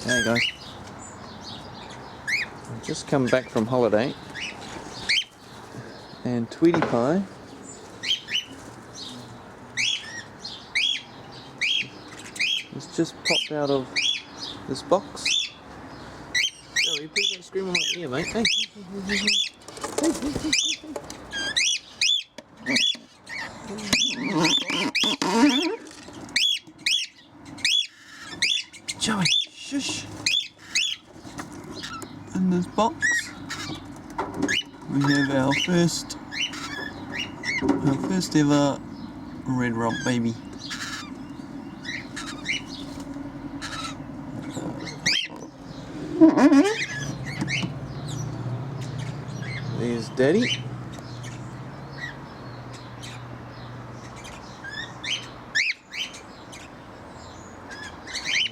Hey guys, I've just come back from holiday and Tweety Pie has just popped out of this box. Joey, please don't scream in my ear, mate. Hey. Joey, shush. In this box we have our first ever red rump baby. There's Daddy.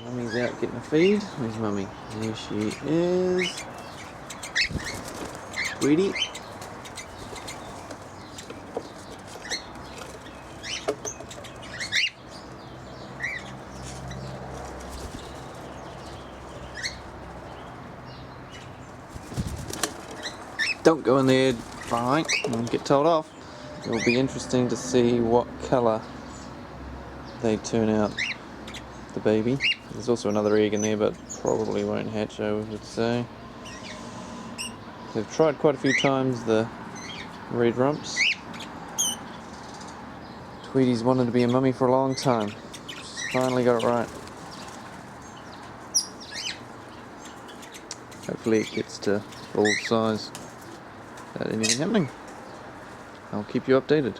Mummy's out getting a feed. Where's Mummy? There she is. Tweety. Don't go in there, Frank. Don't get told off. It will be interesting to see what colour they turn out, the baby. There's also another egg in there, but probably won't hatch, I would say. They've tried quite a few times, the Red Rumps. Tweety's wanted to be a mummy for a long time. She's finally got it right. Hopefully it gets to full size without anything happening. I'll keep you updated.